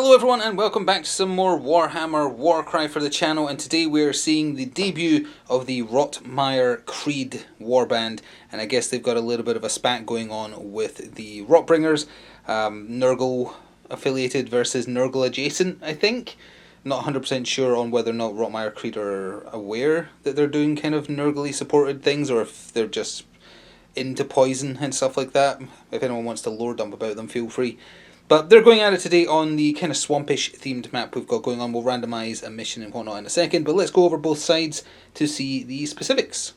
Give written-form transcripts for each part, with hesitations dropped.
Hello everyone and welcome back to some more Warhammer Warcry for the channel, and today we are seeing the debut of the Rotmire Creed warband, and I guess they've got a little bit of a spat going on with the Rotbringers, Nurgle affiliated versus Nurgle adjacent, I think. Not 100% sure on whether or not Rotmire Creed are aware that they're doing kind of Nurgle supported things, or if they're just into poison and stuff like that. If anyone wants to lore dump about them, feel free. But they're going at it today on the kind of swampish themed map we've got going on. We'll randomise a mission and whatnot in a second, but let's go over both sides to see the specifics.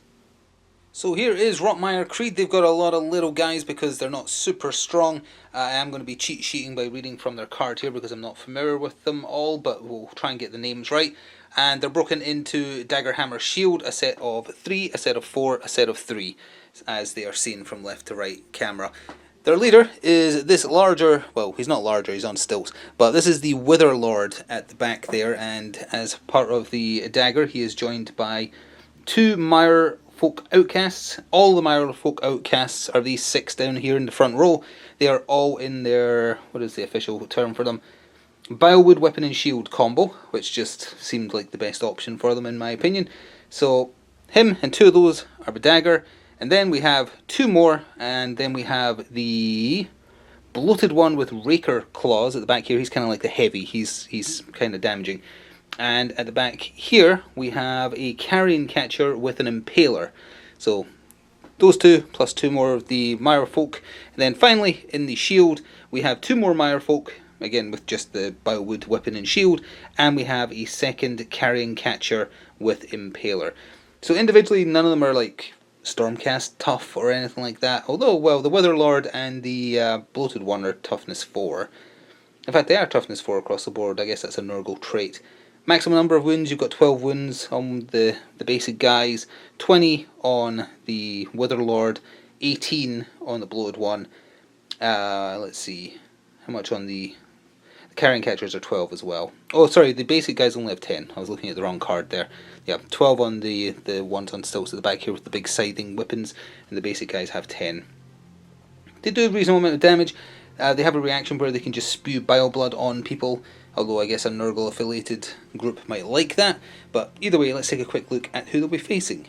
So here is Rotmire Creed. They've got a lot of little guys because they're not super strong. I am going to be cheat sheeting by reading from their card here because I'm not familiar with them all, but we'll try and get the names right. And they're broken into Dagger, Hammer, Shield, a set of 3, a set of 4, a set of 3, as they are seen from left to right camera. Their leader is this larger, well, he's not larger, he's on stilts, but this is the Wither Lord at the back there, and as part of the dagger, he is joined by 2 Mire Folk Outcasts. All the Mire Folk Outcasts are these 6 down here in the front row. They are all in their, what is the official term for them? Bilewood Weapon and Shield combo, which just seemed like the best option for them in my opinion. So, him and 2 of those are the dagger. And then we have 2 more, and then we have the bloated one with raker claws at the back here. He's kind of like the heavy, he's kind of damaging. And at the back here, we have a carrion catcher with an impaler. So those 2, plus 2 more of the Mire Folk. And then finally, in the shield, we have 2 more Mire Folk, again with just the Bilewood Weapon and Shield. And we have a second carrion catcher with impaler. So individually, none of them are like Stormcast tough or anything like that, although, well, the Wither Lord and the bloated one are toughness 4. In fact, they are toughness 4 across the board. I guess that's a Nurgle trait. Maximum number of wounds, you've got 12 wounds on the basic guys, 20 on the Wither Lord, 18 on the bloated one. Let's see, how much on the carrion catchers are 12 as well. Oh, sorry, the basic guys only have 10. I was looking at the wrong card there. Yeah, 12 on the ones on stilts at the back here with the big scything weapons, and the basic guys have 10. They do a reasonable amount of damage. They have a reaction where they can just spew bile blood on people, although I guess a Nurgle affiliated group might like that. But either way, let's take a quick look at who they'll be facing.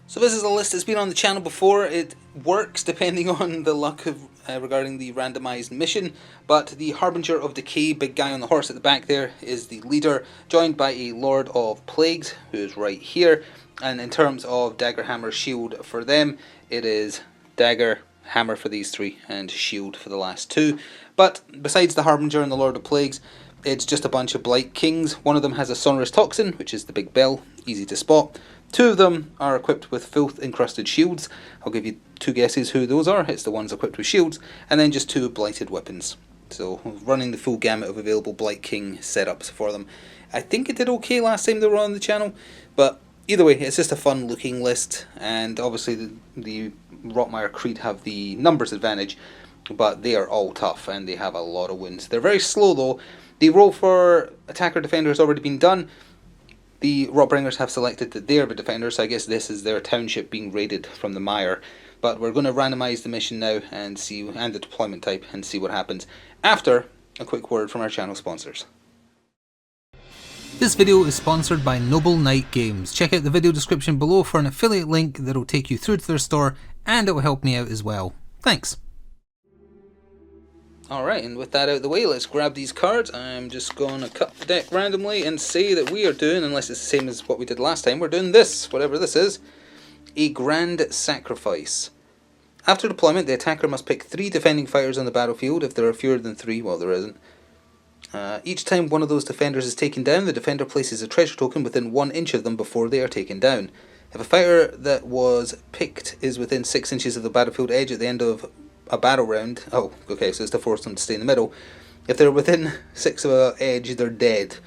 So this is a list that's been on the channel before. It works depending on the luck of regarding the randomised mission, but the Harbinger of Decay, big guy on the horse at the back there, is the leader, joined by a Lord of Plagues, who is right here. And in terms of Dagger, Hammer, Shield for them, it is Dagger, Hammer for these 3, and Shield for the last 2. But besides the Harbinger and the Lord of Plagues, it's just a bunch of Blight Kings. One of them has a Sonorous Toxin, which is the big bell, easy to spot. 2 of them are equipped with filth-encrusted shields. I'll give you 2 guesses who those are. It's the ones equipped with shields. And then just 2 blighted weapons. So running the full gamut of available Blight King setups for them. I think it did okay last time they were on the channel. But either way, it's just a fun looking list. And obviously the Rotmire Creed have the numbers advantage. But they are all tough and they have a lot of wounds. They're very slow though. The roll for attacker defender has already been done. The Rotbringers have selected that they are the defenders, so I guess this is their township being raided from the mire. But we're going to randomise the mission now and see, and the deployment type, and see what happens after a quick word from our channel sponsors. This video is sponsored by Noble Knight Games. Check out the video description below for an affiliate link that will take you through to their store, and it will help me out as well. Thanks. Alright, and with that out of the way, let's grab these cards. I'm just going to cut the deck randomly and say that we are doing, unless it's the same as what we did last time, we're doing this, whatever this is, a Grand Sacrifice. After deployment, the attacker must pick 3 defending fighters on the battlefield. If there are fewer than 3, well, there isn't. Each time one of those defenders is taken down, the defender places a treasure token within 1 inch of them before they are taken down. If a fighter that was picked is within 6 inches of the battlefield edge at the end of a battle round, oh, okay, so it's to force them to stay in the middle. If they're within 6 of an edge, they're dead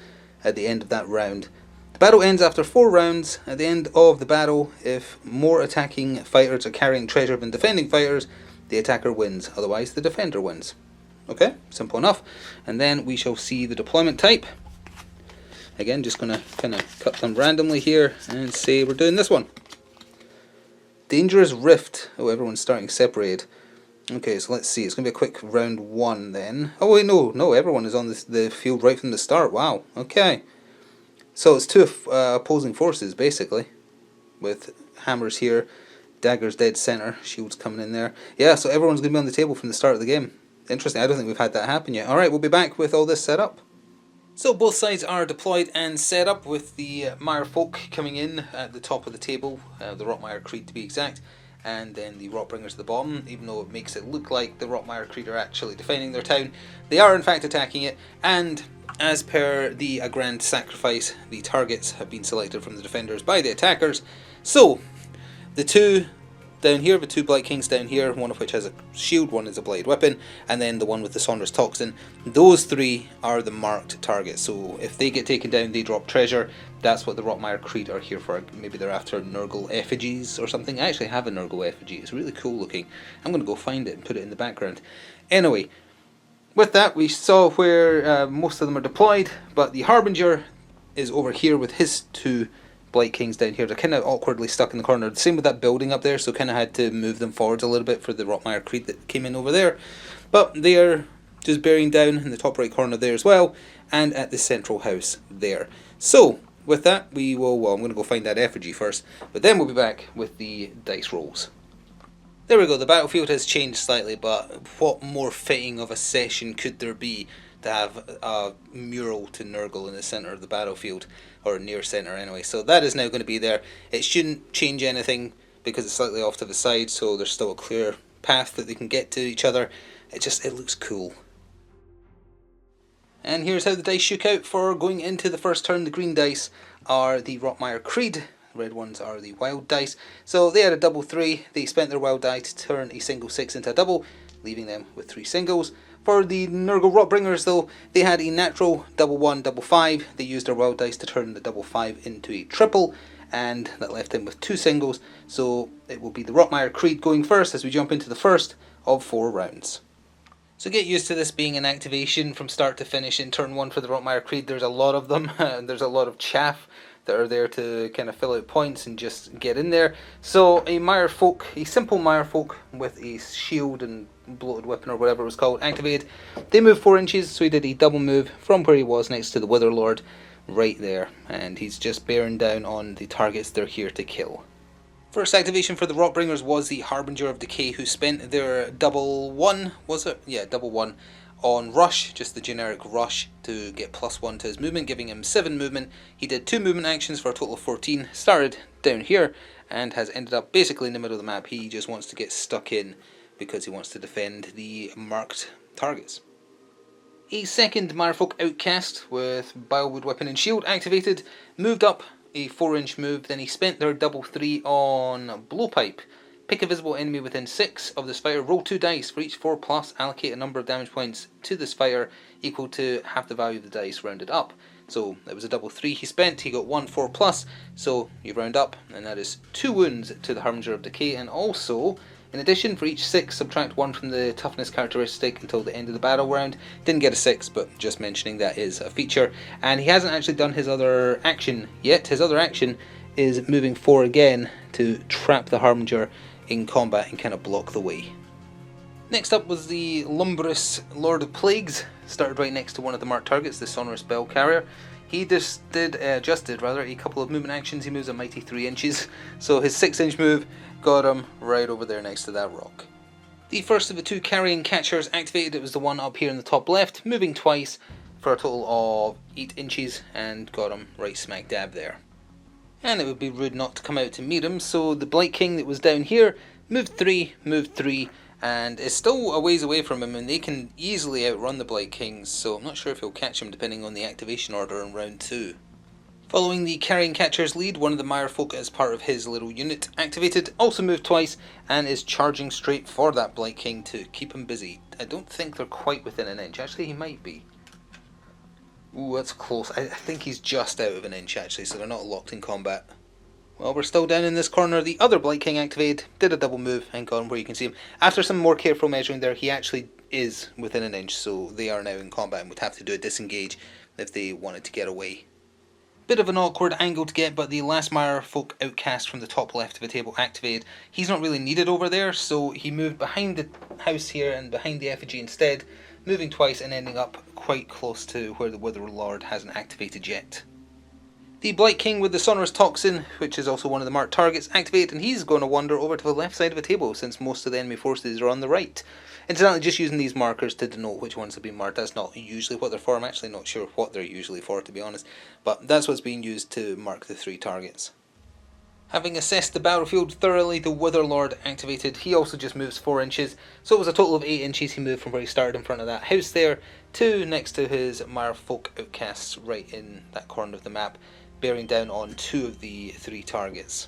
at the end of that round. The battle ends after 4 rounds. At the end of the battle, if more attacking fighters are carrying treasure than defending fighters, the attacker wins, otherwise the defender wins. Okay, simple enough. And then we shall see the deployment type. Again, just going to kind of cut them randomly here and say we're doing this one. Dangerous Rift. Oh, everyone's starting separated. Okay, so let's see. It's going to be a quick round 1 then. Oh wait, no, everyone is on the field right from the start. Wow, okay. So it's two opposing forces, basically, with hammers here, daggers dead center, shields coming in there. Yeah, so everyone's going to be on the table from the start of the game. Interesting, I don't think we've had that happen yet. Alright, we'll be back with all this set up. So both sides are deployed and set up, with the Mire folk coming in at the top of the table, the Rotmire Creed to be exact, and then the Rotbringers at the bottom. Even though it makes it look like the Rotmire Creed are actually defending their town, they are in fact attacking it, and as per the grand sacrifice, the targets have been selected from the defenders by the attackers. So the two down here, the two Blight Kings down here, one of which has a shield, one is a blade weapon, and then the one with the Saunders Toxin, those three are the marked targets. So if they get taken down, they drop treasure. That's what the Rotmire Creed are here for. Maybe they're after Nurgle effigies or something. I actually have a Nurgle effigy. It's really cool looking. I'm going to go find it and put it in the background. Anyway, with that, we saw where most of them are deployed, but the Harbinger is over here with his two Blight Kings down here. They're kind of awkwardly stuck in the corner. Same with that building up there, so kind of had to move them forwards a little bit for the Rotmire Creed that came in over there. But they are just bearing down in the top right corner there as well, and at the central house there. So with that, we will, well, I'm going to go find that effigy first, but then we'll be back with the dice rolls. There we go, the battlefield has changed slightly, but what more fitting of a session could there be to have a mural to Nurgle in the centre of the battlefield, or near centre anyway. So that is now going to be there. It shouldn't change anything because it's slightly off to the side, so there's still a clear path that they can get to each other. It looks cool. And here's how the dice shook out for going into the first turn. The green dice are the Rotmire Creed. Red ones are the wild dice. So they had a double 3. They spent their wild die to turn a single 6 into a double, leaving them with 3 singles. For the Nurgle Rotbringers though, they had a natural double 1, double 5. They used their wild dice to turn the double 5 into a triple, and that left them with 2 singles. So it will be the Rotmire Creed going first as we jump into the first of 4 rounds. So get used to this being an activation from start to finish in turn 1 for the Rotmire Creed. There's a lot of them, and there's a lot of chaff that are there to kind of fill out points and just get in there. So a Mire folk, a simple Mire folk with a shield and bloated weapon or whatever it was called, activated. They moved 4 inches, so he did a double move from where he was next to the Wither Lord right there, and he's just bearing down on the targets they're here to kill. First activation for the Rotbringers was the Harbinger of Decay, who spent their double 1, was it? Yeah, double 1 on Rush, just the generic Rush, to get +1 to his movement, giving him 7 movement. He did 2 movement actions for a total of 14, started down here, and has ended up basically in the middle of the map. He just wants to get stuck in because he wants to defend the marked targets. A second Mirefolk Outcast with Bilewood Weapon and Shield activated, moved up a 4-inch move, then he spent their double 3 on Blowpipe. Pick a visible enemy within 6 of this fighter, roll 2 dice. For each 4+, allocate a number of damage points to this fighter equal to half the value of the dice rounded up. So it was a double 3 he spent, he got 1 4+, so you round up, and that is 2 wounds to the Harbinger of Decay. And also, in addition, for each 6, subtract 1 from the toughness characteristic until the end of the battle round. Didn't get a 6, but just mentioning that is a feature. And he hasn't actually done his other action yet. His other action is moving 4 again to trap the Harbinger in combat and kind of block the way. Next up was the Lumbrous Lord of Plagues, started right next to one of the marked targets, the Sonorous Bell Carrier. He just did a couple of movement actions. He moves a mighty 3 inches, so his 6-inch move got him right over there next to that rock. The first of the 2 Carrion Catchers activated. It was the one up here in the top left, moving twice for a total of 8 inches, and got him right smack dab there. And it would be rude not to come out to meet him, so the Blight King that was down here moved 3, and is still a ways away from him, and they can easily outrun the Blight Kings, so I'm not sure if he'll catch him depending on the activation order in round 2. Following the Carrion Catcher's lead, one of the Mirefolk as part of his little unit activated, also moved twice, and is charging straight for that Blight King to keep him busy. I don't think they're quite within an inch, actually he might be. Ooh, that's close. I think he's just out of an inch actually, so they're not locked in combat. Well, we're still down in this corner. The other Blight King activated, did a double move, and got him where you can see him. After some more careful measuring there, he actually is within an inch, so they are now in combat and would have to do a disengage if they wanted to get away. Bit of an awkward angle to get, but the last Mire Folk outcast from the top left of the table activated. He's not really needed over there, so he moved behind the house here and behind the effigy instead, moving twice and ending up quite close to where the Wither Lord hasn't activated yet. The Blight King with the Sonorous Toxin, which is also one of the marked targets, activated, and he's going to wander over to the left side of the table since most of the enemy forces are on the right. Incidentally, just using these markers to denote which ones have been marked. That's not usually what they're for. I'm actually not sure what they're usually for, to be honest, but that's what's being used to mark the 3 targets. Having assessed the battlefield thoroughly, the Wither Lord activated. He also just moves 4 inches, so it was a total of 8 inches he moved from where he started in front of that house there to next to his Mire Folk outcasts right in that corner of the map, bearing down on 2 of the 3 targets.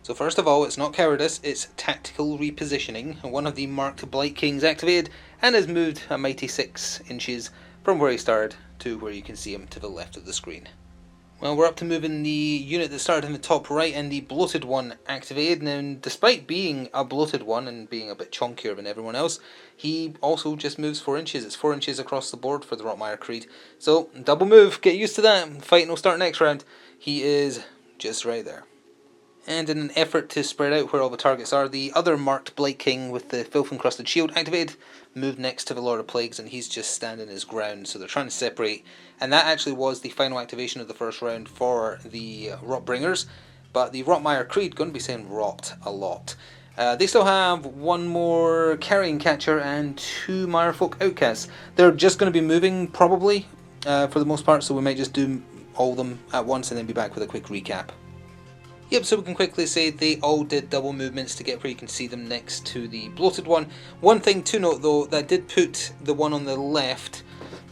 So first of all, it's not cowardice, it's tactical repositioning. One of the marked Blight Kings activated and has moved a mighty 6 inches from where he started to where you can see him to the left of the screen. Well, we're up to moving the unit that started in the top right, and the bloated one activated. Now, despite being a bloated one and being a bit chunkier than everyone else, he also just moves 4 inches. It's 4 inches across the board for the Rotmire Creed. So, double move, get used to that. Fighting will start next round. He is just right there. And in an effort to spread out where all the targets are, the other marked Blight King with the Filth Encrusted Shield activated moved next to the Lord of Plagues, and he's just standing his ground, so they're trying to separate. And that actually was the final activation of the first round for the Rotbringers, but the Rotmire Creed, going to be saying rot a lot. They still have 1 more Carrying Catcher and 2 Mire Folk outcasts. They're just going to be moving, probably, for the most part, so we might just do all of them at once and then be back with a quick recap. Yep, so we can quickly say they all did double movements to get where you can see them next to the bloated one. One thing to note though, that did put the one on the left,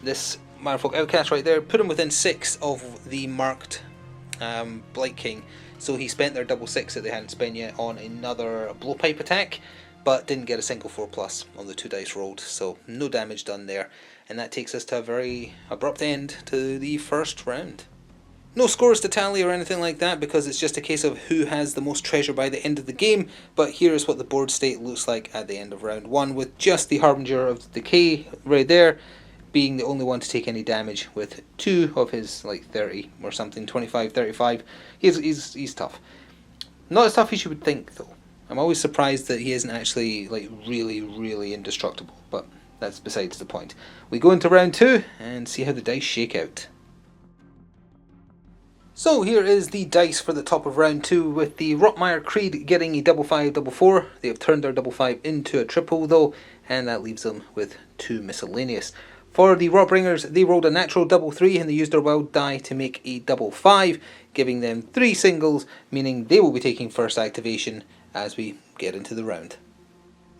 this Mire Folk outcast right there, put him within 6 of the marked Blight King. So he spent their double 6 that they hadn't spent yet on another blowpipe attack, but didn't get a single 4+ on the 2 dice rolled, so no damage done there. And that takes us to a very abrupt end to the first round. No scores to tally or anything like that, because it's just a case of who has the most treasure by the end of the game, but here's what the board state looks like at the end of round 1, with just the Harbinger of Decay right there being the only one to take any damage, with 2 of his like 30 or something, 25, 35. He's tough. Not as tough as you would think though. I'm always surprised that he isn't actually like really indestructible, but that's besides the point. We go into round 2 and see how the dice shake out. So here is the dice for the top of round 2, with the Rotmire Creed getting a double 5, double 4. They have turned their double 5 into a triple though, and that leaves them with 2 miscellaneous. For the Rotbringers, they rolled a natural double 3 and they used their wild die to make a double 5, giving them 3 singles, meaning they will be taking first activation as we get into the round.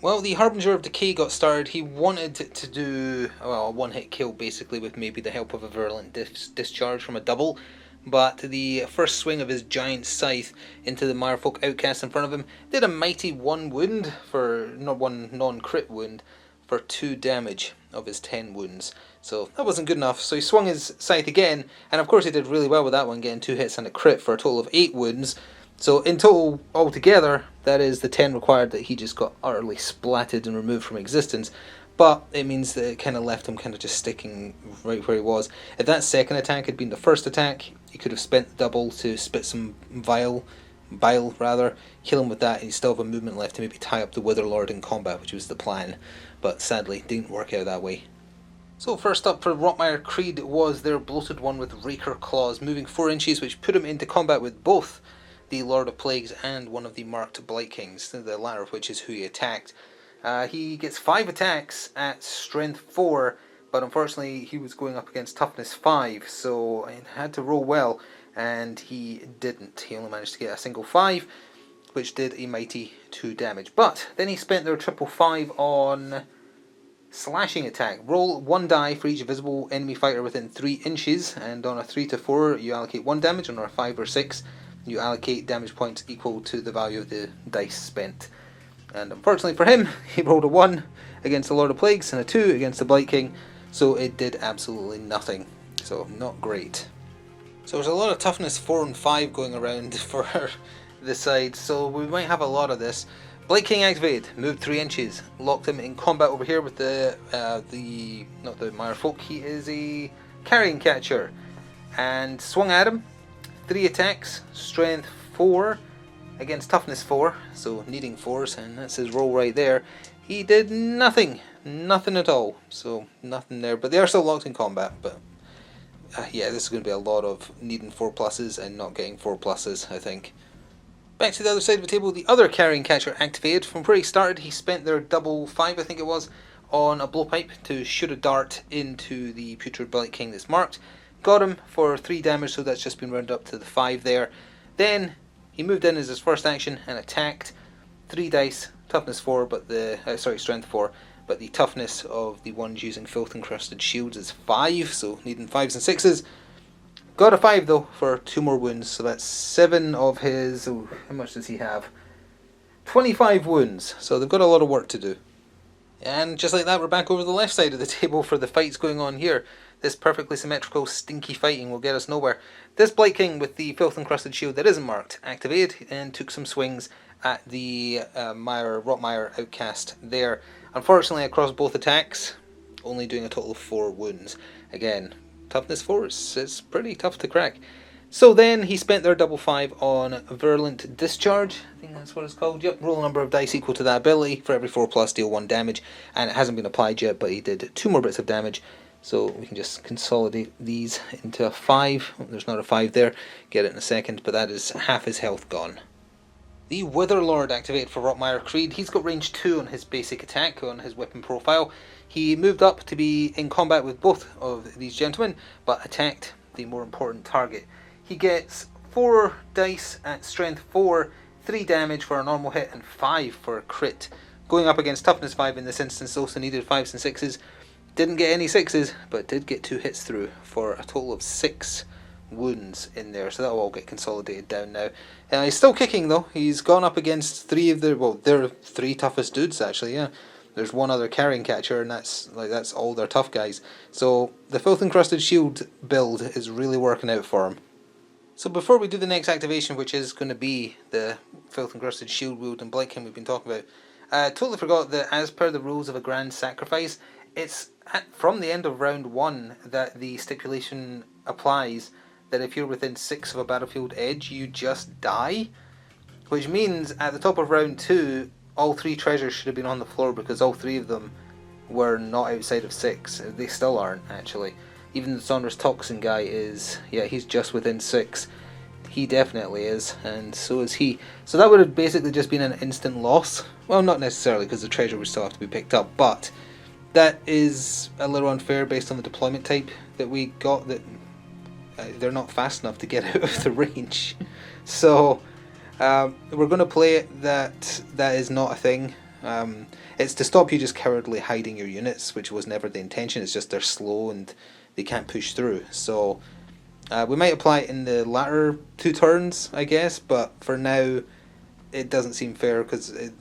Well, the Harbinger of Decay got started. He wanted to do a one-hit kill basically, with maybe the help of a Virulent Discharge from a double. But the first swing of his giant scythe into the Mire Folk outcast in front of him did a mighty 1 wound, for not 1 non-crit wound, for 2 damage of his 10 wounds. So that wasn't good enough, so he swung his scythe again, and of course he did really well with that one, getting 2 hits and a crit for a total of 8 wounds. So in total, altogether, that is the 10 required that he just got utterly splatted and removed from existence. But it means that it kind of left him kind of just sticking right where he was. If that second attack had been the first attack, he could have spent the double to spit some bile, kill him with that, and he'd still have a movement left to maybe tie up the Wither Lord in combat, which was the plan. But sadly, didn't work out that way. So first up for Rotmire Creed was their bloated one with Raker Claws, moving 4 inches, which put him into combat with both the Lord of Plagues and one of the marked Blight Kings, the latter of which is who he attacked. He gets 5 attacks at strength 4, but unfortunately he was going up against toughness 5, so he had to roll well, and he didn't. He only managed to get a single 5, which did a mighty 2 damage. But then he spent their triple 5 on slashing attack. Roll 1 die for each visible enemy fighter within 3 inches, and on a 3 to 4 you allocate 1 damage, and on a 5 or 6 you allocate damage points equal to the value of the dice spent. And unfortunately for him, he rolled a 1 against the Lord of Plagues and a 2 against the Blight King, so it did absolutely nothing. So not great. So there's a lot of toughness 4 and 5 going around for this side, so we might have a lot of this. Blight King activated, moved 3 inches, locked him in combat over here with not the Mire Folk, he is a Carrying Catcher. and swung at him. 3 attacks, strength 4 against toughness 4, so needing 4s, and that's his roll right there. He did nothing at all, so nothing there, but they are still locked in combat. But yeah, this is going to be a lot of needing 4+s and not getting 4+s, I think. Back to the other side of the table, the other carrying catcher activated. From where he started, he spent their double 5, I think it was, on a blowpipe to shoot a dart into the Putrid Blight King that's marked. Got him for 3 damage, so that's just been rounded up to the 5 there. Then he moved in as his first action and attacked. 3 dice, toughness 4, but the strength 4, but the toughness of the ones using filth encrusted shields is 5, so needing 5s and 6s. Got a 5 though for 2 more wounds, so that's 7 of his. Oh, how much does he have? 25 wounds, so they've got a lot of work to do. And just like that, we're back over the left side of the table for the fights going on here. This perfectly symmetrical, stinky fighting will get us nowhere. This Blight King with the filth encrusted shield that isn't marked activated and took some swings at the Rotmire outcast there. Unfortunately, across both attacks, only doing a total of 4 wounds. Again, toughness 4 is pretty tough to crack. So then he spent their double 5 on Virulent Discharge. I think that's what it's called. Yep, roll a number of dice equal to that ability. For every 4+, deal 1 damage. And it hasn't been applied yet, but he did 2 more bits of damage. So we can just consolidate these into a 5. Oh, there's not a 5 there. Get it in a second, but that is half his health gone. The Witherlord activated for Rotmire Creed. He's got range 2 on his basic attack, on his weapon profile. He moved up to be in combat with both of these gentlemen, but attacked the more important target. He gets 4 dice at strength 4, 3 damage for a normal hit, and 5 for a crit. Going up against toughness 5 in this instance, also needed 5s and 6s. Didn't get any 6s, but did get 2 hits through for a total of 6 wounds in there, so that'll all get consolidated down now. He's still kicking though. He's gone up against 3 of the, well, they're 3 toughest dudes actually, yeah. There's 1 other carrying catcher, and that's all their tough guys. So the filth encrusted shield build is really working out for him. So before we do the next activation, which is going to be the filth encrusted shield wield and Blight King we've been talking about, I totally forgot that as per the rules of a grand sacrifice, it's from the end of round 1 that the stipulation applies that if you're within 6 of a battlefield edge, you just die. Which means at the top of round 2, all 3 treasures should have been on the floor, because all 3 of them were not outside of 6. They still aren't, actually. Even the Sonorous Toxin guy is, yeah, he's just within 6. He definitely is, and so is he. So that would have basically just been an instant loss. Well, not necessarily, because the treasure would still have to be picked up, but that is a little unfair based on the deployment type that we got, that they're not fast enough to get out of the range. So we're going to play it that is not a thing. It's to stop you just cowardly hiding your units, which was never the intention. It's just they're slow and they can't push through. So we might apply it in the latter 2 turns, I guess, but for now it doesn't seem fair, because it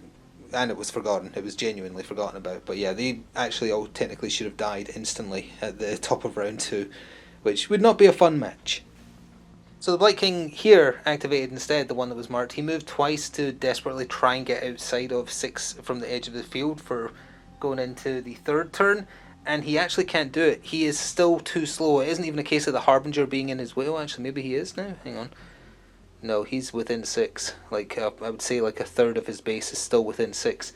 was forgotten. It was genuinely forgotten about. But yeah, they actually all technically should have died instantly at the top of round 2, which would not be a fun match. So the Blight King here activated instead, the one that was marked. He moved twice to desperately try and get outside of 6 from the edge of the field for going into the 3rd turn, and he actually can't do it. He is still too slow. It isn't even a case of the Harbinger being in his way. Well, actually, maybe he is now. Hang on. No, he's within 6. Like I would say, like a third of his base is still within 6.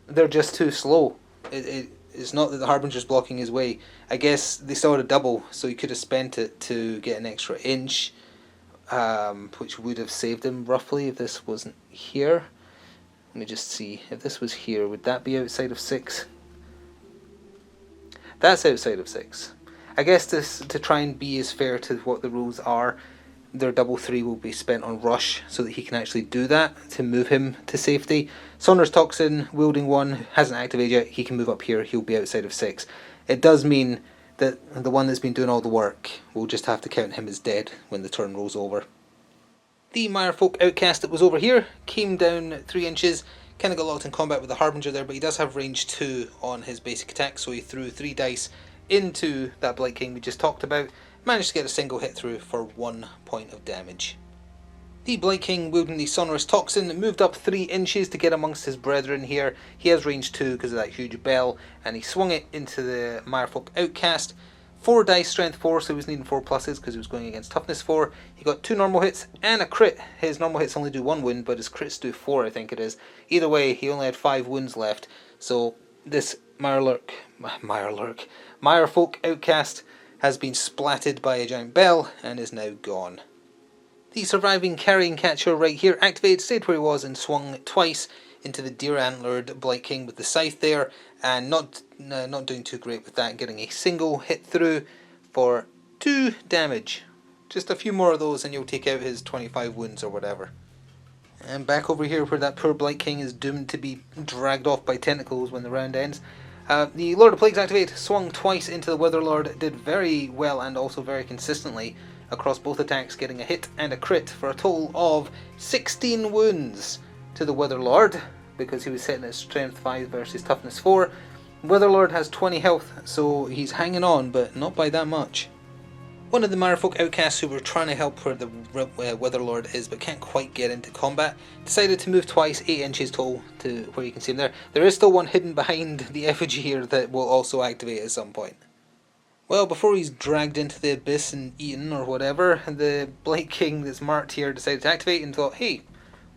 They're just too slow. It's not that the Harbinger's blocking his way. I guess they still had a double, so he could have spent it to get an extra inch, which would have saved him roughly if this wasn't here. Let me just see. If this was here, would that be outside of 6? That's outside of 6. I guess to try and be as fair to what the rules are, their double 3 will be spent on Rush, so that he can actually do that to move him to safety. Sonorous Toxin, wielding 1, hasn't activated yet. He can move up here. He'll be outside of 6. It does mean that the one that's been doing all the work, we'll just have to count him as dead when the turn rolls over. The Mirefolk Outcast that was over here came down 3 inches. Kind of got locked in combat with the Harbinger there, but he does have range 2 on his basic attack, so he threw 3 dice into that Blight King we just talked about. Managed to get a single hit through for 1 point of damage. The Blight King, wielding the Sonorous Toxin, moved up 3 inches to get amongst his brethren here. He has range 2 because of that huge bell, and he swung it into the Mirefolk Outcast 4 dice, strength 4, so he was needing 4 pluses because he was going against toughness 4. He got 2 normal hits and a crit. His normal hits only do 1 wound, but his crits do 4, I think it is. Either way, he only had 5 wounds left. So this Mirefolk outcast has been splatted by a giant bell and is now gone. The surviving carrion catcher right here activated, stayed where he was, and swung twice into the deer antlered Blight King with the scythe there, and not doing too great with that, getting a single hit through for 2 damage. Just a few more of those and you'll take out his 25 wounds or whatever. And back over here where that poor Blight King is doomed to be dragged off by tentacles when the round ends. The Lord of Plagues activated, swung twice into the Witherlord, did very well and also very consistently across both attacks, getting a hit and a crit for a total of 16 wounds to the Witherlord, because he was sitting at strength 5 versus toughness 4. Witherlord has 20 health, so he's hanging on, but not by that much. One of the Mirefolk outcasts who were trying to help where the Witherlord is but can't quite get into combat decided to move twice, 8 inches tall, to where you can see him there. There is still one hidden behind the effigy here that will also activate at some point. Well, before he's dragged into the abyss and eaten or whatever, the Blight King that's marked here decided to activate and thought, hey,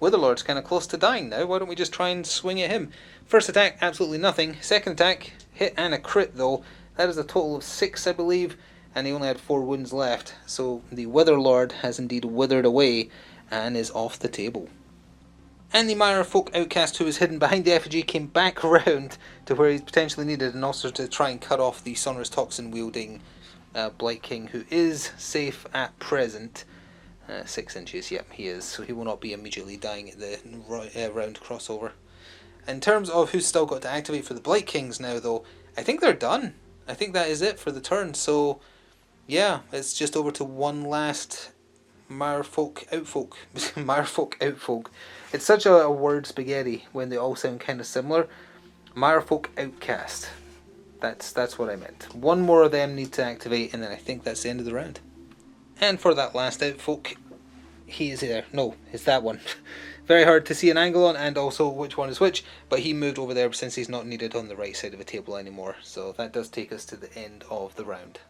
Witherlord's kind of close to dying now, why don't we just try and swing at him? First attack, absolutely nothing. Second attack, hit and a crit though. That is a total of 6, I believe, and he only had 4 wounds left. So the Witherlord has indeed withered away and is off the table. And the Mirefolk outcast who was hidden behind the effigy came back around to where he's potentially needed, and also to try and cut off the Sonorous Toxin wielding Blight King, who is safe at present. 6 inches, yep, he is, so he will not be immediately dying at the round crossover. In terms of who's still got to activate for the Blight Kings now though, I think they're done. I think that is it for the turn, so yeah, it's just over to one last Mirefolk outfolk. It's such a word spaghetti when they all sound kind of similar. Mirefolk outcast. That's what I meant. One more of them need to activate, and then I think that's the end of the round. And for that last outfolk, he is there. No, it's that one. Very hard to see an angle on, and also which one is which, but he moved over there since he's not needed on the right side of a table anymore. So that does take us to the end of the round.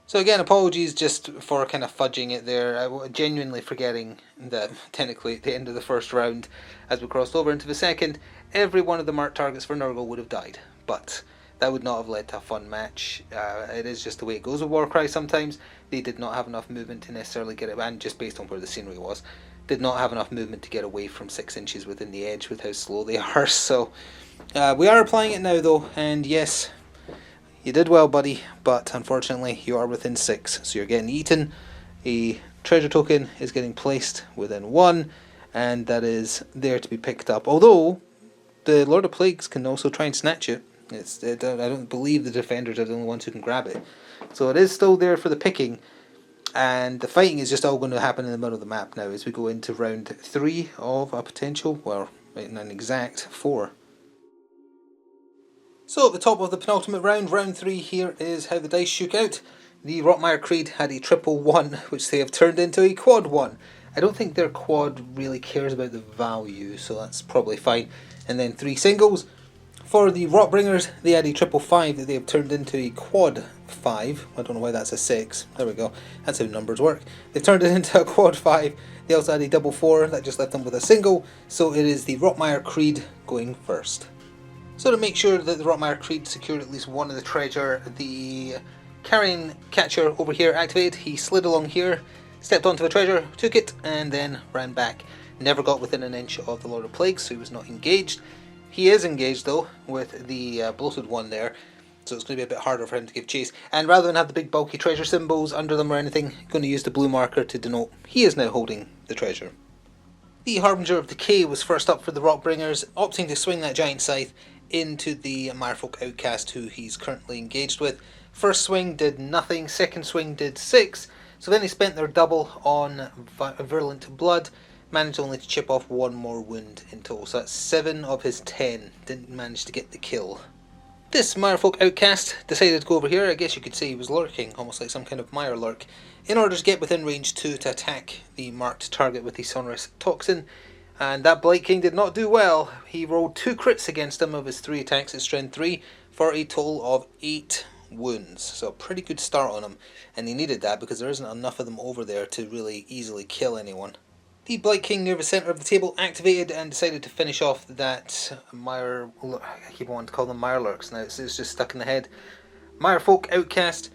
So again, apologies just for kind of fudging it there. I was genuinely forgetting that technically at the end of the first round, as we crossed over into the second, every one of the marked targets for Nurgle would have died. But that would not have led to a fun match. It is just the way it goes with Warcry sometimes. They did not have enough movement to necessarily get it, and just based on where the scenery was, did not have enough movement to get away from 6 inches within the edge with how slow they are. So we are applying it now though, and yes, you did well, buddy, but unfortunately you are within 6, so you're getting eaten. A treasure token is getting placed within 1, and that is there to be picked up. Although the Lord of Plagues can also try and snatch it. I don't believe the defenders are the only ones who can grab it. So it is still there for the picking, and the fighting is just all going to happen in the middle of the map now as we go into round 3 of a potential, well, in an exact 4. So at the top of the penultimate round, round 3 here is how the dice shook out. The Rotmire Creed had a triple 1, which they have turned into a quad 1. I don't think their quad really cares about the value, so that's probably fine. And then 3 singles. For the Rotbringers, they had a triple 5 that they have turned into a quad 5. I don't know why that's a 6. There we go. That's how numbers work. They've turned it into a quad 5. They also had a double 4 that just left them with a single. So it is the Rotmire Creed going first. So to make sure that the Rotmire Creed secured at least one of the treasure, the carrion catcher over here activated. He slid along here, stepped onto the treasure, took it, and then ran back. Never got within an inch of the Lord of Plagues, so he was not engaged. He is engaged though with the bloated one there, so it's going to be a bit harder for him to give chase. And rather than have the big bulky treasure symbols under them or anything, going to use the blue marker to denote he is now holding the treasure. The Harbinger of Decay was first up for the Rotbringers, opting to swing that giant scythe into the Mirefolk outcast who he's currently engaged with. First swing did nothing, second swing did 6, so then they spent their double on Virulent Blood, managed only to chip off 1 more wound in total, so that's 7 of his 10, didn't manage to get the kill. This Mirefolk outcast decided to go over here. I guess you could say he was lurking, almost like some kind of mire lurk, in order to get within range 2 to attack the marked target with the Sonorous Toxin. And that Blight King did not do well. He rolled 2 crits against him of his 3 attacks at strength 3 for a total of 8 wounds, so a pretty good start on him, and he needed that because there isn't enough of them over there to really easily kill anyone. The Blight King near the centre of the table activated and decided to finish off that Mire... I keep wanting to call them Mirelurks now, it's just stuck in the head. Mirefolk Outcast,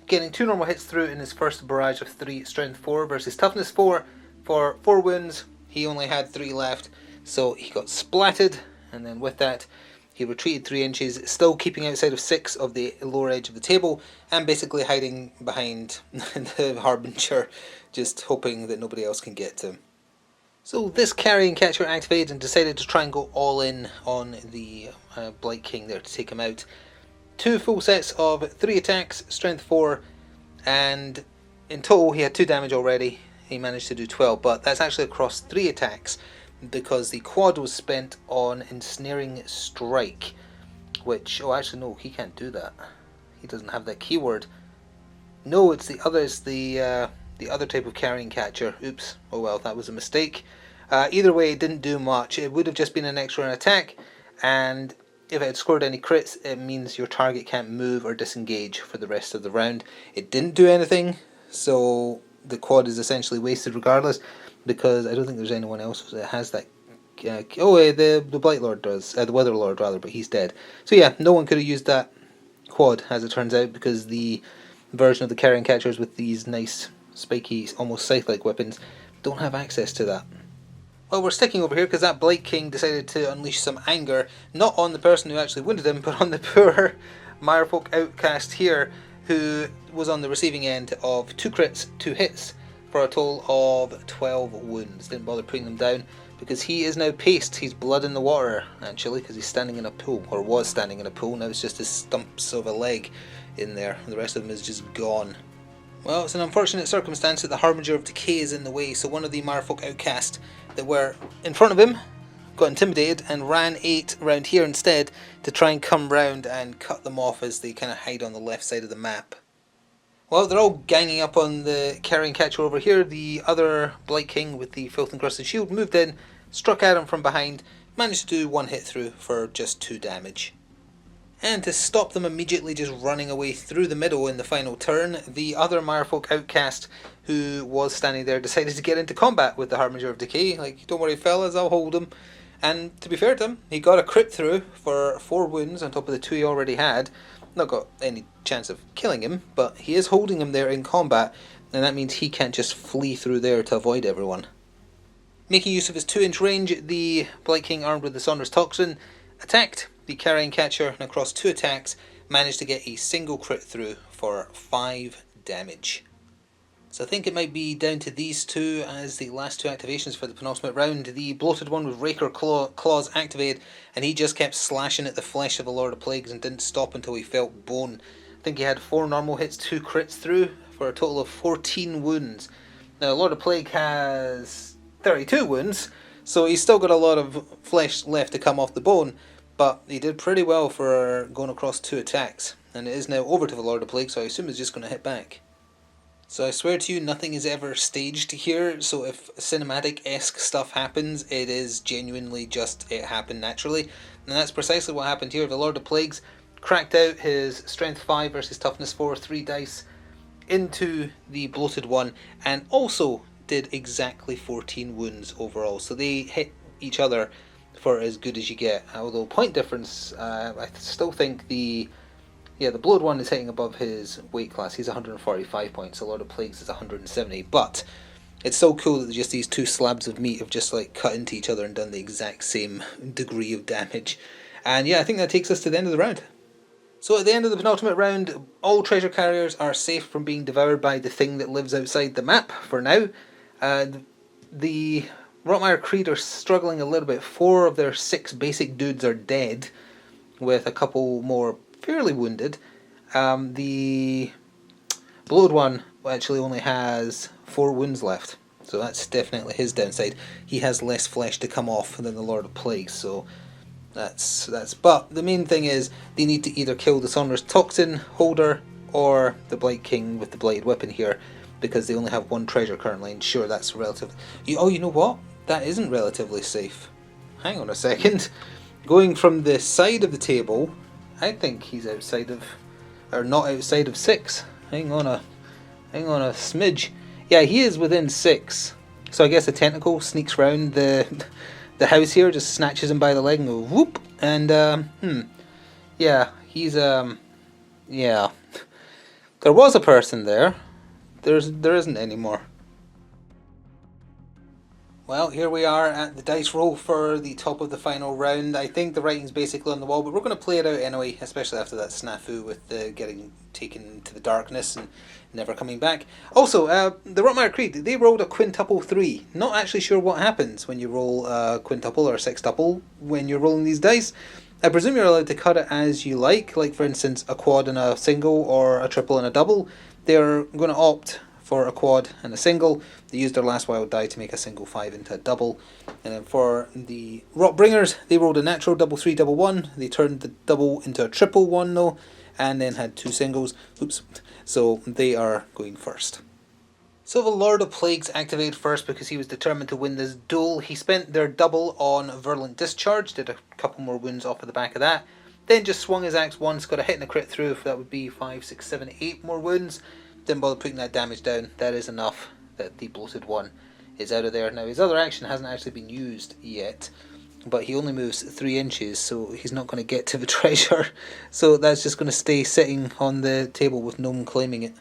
getting 2 normal hits through in his first barrage of 3 strength 4 versus toughness 4 for 4 wounds. He only had 3 left, so he got splatted, and then with that he retreated 3 inches, still keeping outside of 6 of the lower edge of the table, and basically hiding behind the Harbinger, just hoping that nobody else can get to him. So this carrying catcher activated and decided to try and go all in on the Blight King there to take him out. 2 full sets of 3 attacks, strength 4, and in total he had 2 damage already. He managed to do 12, but that's actually across 3 attacks because the quad was spent on Ensnaring Strike, which, oh actually no, he can't do that. He doesn't have that keyword. No, it's the other type of carrying catcher. Oops, oh well, that was a mistake. Either way, it didn't do much. It would have just been an extra attack, and if it had scored any crits, it means your target can't move or disengage for the rest of the round. It didn't do anything, so the quad is essentially wasted regardless, because I don't think there's anyone else that has that. The Blight Lord does, the Weather Lord rather, but he's dead. So yeah, no one could have used that quad, as it turns out, because the version of the carrying catchers with these nice spiky, almost scythe-like weapons don't have access to that. Well, we're sticking over here because that Blight King decided to unleash some anger, not on the person who actually wounded him, but on the poor Mirefolk Outcast here, who was on the receiving end of 2 crits, 2 hits, for a total of 12 wounds. Didn't bother putting them down, because he is now paced. He's blood in the water, actually, because he's standing in a pool, or was standing in a pool. Now it's just his stumps of a leg in there. The rest of him is just gone. Well, it's an unfortunate circumstance that the Harbinger of Decay is in the way, so one of the Mirefolk Outcast that were in front of him got intimidated and ran 8 round here instead to try and come round and cut them off as they kind of hide on the left side of the map. Well, they're all ganging up on the carrying catcher over here. The other Blight King with the filth encrusted shield moved in, struck at him from behind, managed to do 1 hit through for just 2 damage. And to stop them immediately just running away through the middle in the final turn, the other Mirefolk Outcast who was standing there decided to get into combat with the Harbinger of Decay. Like, don't worry fellas, I'll hold him. And to be fair to him, he got a crit through for 4 wounds on top of the 2 he already had. Not got any chance of killing him, but he is holding him there in combat, and that means he can't just flee through there to avoid everyone. Making use of his 2-inch range, the Blight King armed with the Saunders Toxin attacked the carrying catcher, and across 2 attacks managed to get a single crit through for 5 damage. So I think it might be down to these 2 as the last 2 activations for the penultimate round. The bloated one with Raker Claws activated, and he just kept slashing at the flesh of the Lord of Plagues and didn't stop until he felt bone. I think he had 4 normal hits, 2 crits through for a total of 14 wounds. Now Lord of Plague has 32 wounds, so he's still got a lot of flesh left to come off the bone, but he did pretty well for going across 2 attacks, and it is now over to the Lord of Plague, so I assume he's just going to hit back. So I swear to you, nothing is ever staged here, so if cinematic-esque stuff happens, it is genuinely just it happened naturally, and that's precisely what happened here. The Lord of Plagues cracked out his Strength 5 versus Toughness 4, 3 dice, into the bloated one, and also did exactly 14 wounds overall, so they hit each other for as good as you get. Although point difference, I still think the bloated one is hitting above his weight class. He's 145 points, the Lord of Plagues is 170, but it's so cool that just these 2 slabs of meat have just like cut into each other and done the exact same degree of damage. And yeah, I think that takes us to the end of the round. So at the end of the penultimate round, all treasure carriers are safe from being devoured by the thing that lives outside the map for now. The Rotmire Creed are struggling a little bit. 4 of their 6 basic dudes are dead, with a couple more fairly wounded. The bloated one actually only has 4 wounds left, so that's definitely his downside. He has less flesh to come off than the Lord of Plagues, so that's. But the main thing is they need to either kill the Saunders Toxin holder or the Blight King with the blighted weapon here, because they only have 1 treasure currently, and sure, that's relative. Oh, you know what? That isn't relatively safe. Hang on a second. Going from the side of the table, I think he's outside of... Or not outside of 6. Hang on a smidge. Yeah, he is within 6. So I guess the tentacle sneaks round the house here, just snatches him by the leg and goes whoop. And yeah, he's yeah. There was a person there. There isn't anymore. Well, here we are at the dice roll for the top of the final round. I think the writing's basically on the wall, but we're going to play it out anyway, especially after that snafu with the getting taken to the darkness and never coming back. Also, the Rotmire Creed, they rolled a quintuple 3. Not actually sure what happens when you roll a quintuple or a sextuple when you're rolling these dice. I presume you're allowed to cut it as you like for instance a quad and a single or a triple and a double. They're going to opt for a quad and a single. They used their last wild die to make a single 5 into a double. And then for the Rotbringers, they rolled a natural double 3 double 1. They turned the double into a triple 1 though, and then had 2 singles. Oops. So they are going first. So the Lord of Plagues activated first because he was determined to win this duel. He spent their double on Virulent Discharge, did a couple more wounds off of the back of that. Then just swung his axe once, got a hit and a crit through, if that would be 5, 6, 7, 8 more wounds. Didn't bother putting that damage down. That is enough that the bloated one is out of there. Now his other action hasn't actually been used yet, but he only moves 3 inches, so he's not going to get to the treasure. So that's just going to stay sitting on the table with no one claiming it.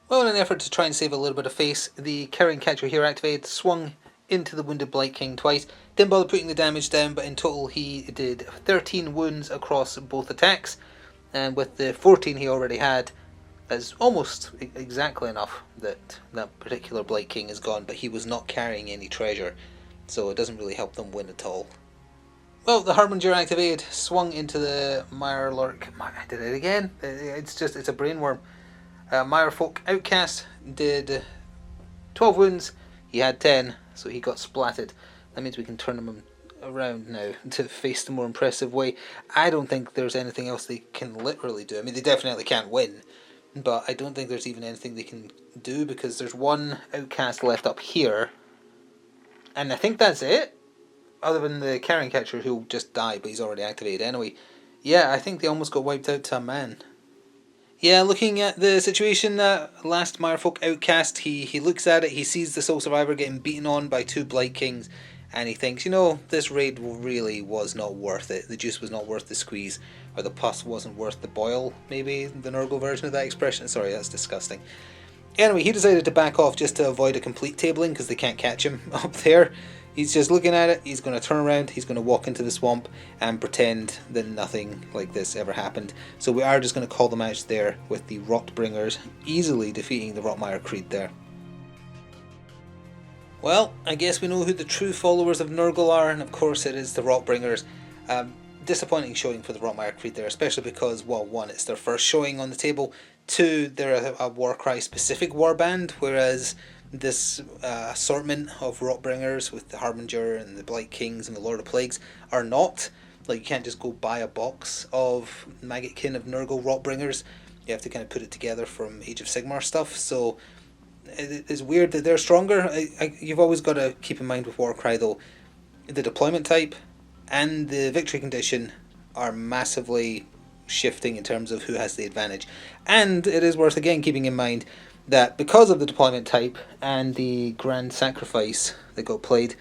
Well, in an effort to try and save a little bit of face, the Carrion Catcher here activated, swung into the wounded Blight King twice. Didn't bother putting the damage down, but in total he did 13 wounds across both attacks. And with the 14 he already had, that's almost exactly enough that that particular Blight King is gone, but he was not carrying any treasure, so it doesn't really help them win at all. Well, the Harbinger activated, swung into the Mirelurk. I did it again. It's a brainworm. Mirefolk Outcast did 12 wounds. He had 10, so he got splatted. That means we can turn him around now to face the more impressive way. I don't think there's anything else they can literally do. I mean, they definitely can't win, but I don't think there's even anything they can do because there's one Outcast left up here, and I think that's it. Other than the Carrion Catcher who'll just die, but he's already activated anyway. Yeah, I think they almost got wiped out to a man. Yeah, looking at the situation, last Mirefolk Outcast, he looks at it, he sees the sole survivor getting beaten on by 2 Blight Kings, and he thinks, you know, this raid really was not worth it. The juice was not worth the squeeze, or the pus wasn't worth the boil, maybe the Nurgle version of that expression. Sorry, that's disgusting. Anyway, he decided to back off just to avoid a complete tabling, because they can't catch him up there. He's just looking at it, he's going to turn around, he's going to walk into the swamp and pretend that nothing like this ever happened. So we are just going to call the match there with the Rotbringers easily defeating the Rotmire Creed there. Well, I guess we know who the true followers of Nurgle are, and of course it is the Rotbringers. Disappointing showing for the Rotmire Creed there, especially because, well, 1, it's their first showing on the table, 2, they're a Warcry specific warband, whereas this assortment of Rotbringers with the Harbinger and the Blight Kings and the Lord of Plagues are not. Like, you can't just go buy a box of Maggotkin of Nurgle Rotbringers. You have to kind of put it together from Age of Sigmar stuff, so it's weird that they're stronger. You've always got to keep in mind with Warcry though, the deployment type and the victory condition are massively shifting in terms of who has the advantage. And it is worth again keeping in mind that because of the deployment type and the grand sacrifice that got played,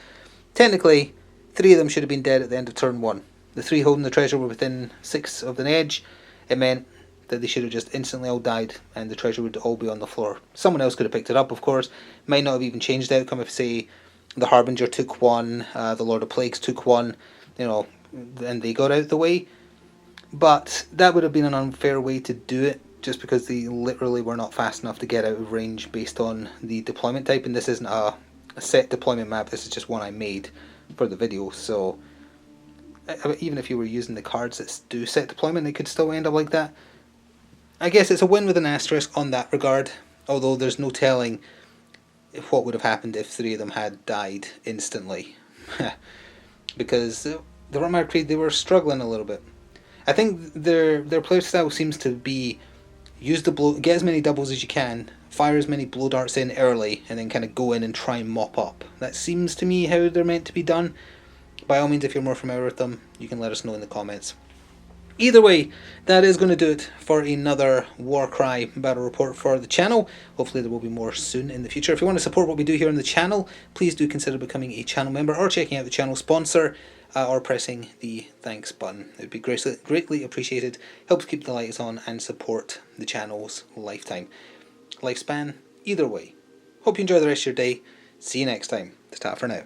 technically 3 of them should have been dead at the end of turn 1. The 3 holding the treasure were within 6 of an edge. It meant that they should have just instantly all died and the treasure would all be on the floor. Someone else could have picked it up, of course. Might not have even changed the outcome if, say, the Harbinger took 1, the Lord of Plagues took 1, you know, and they got out the way. But that would have been an unfair way to do it, just because they literally were not fast enough to get out of range based on the deployment type. And this isn't a set deployment map, this is just one I made for the video, so even if you were using the cards that do set deployment, they could still end up like that. I guess it's a win with an asterisk on that regard, although there's no telling what would have happened if 3 of them had died instantly. Because the Rotmire Creed, they were struggling a little bit. I think their playstyle seems to be get as many doubles as you can, fire as many blow darts in early, and then kind of go in and try and mop up. That seems to me how they're meant to be done. By all means, if you're more familiar with them, you can let us know in the comments. Either way, that is going to do it for another Warcry battle report for the channel. Hopefully there will be more soon in the future. If you want to support what we do here on the channel, please do consider becoming a channel member or checking out the channel sponsor or pressing the thanks button. It would be greatly appreciated. Helps keep the lights on and support the channel's lifespan. Either way. Hope you enjoy the rest of your day. See you next time. Ta for now.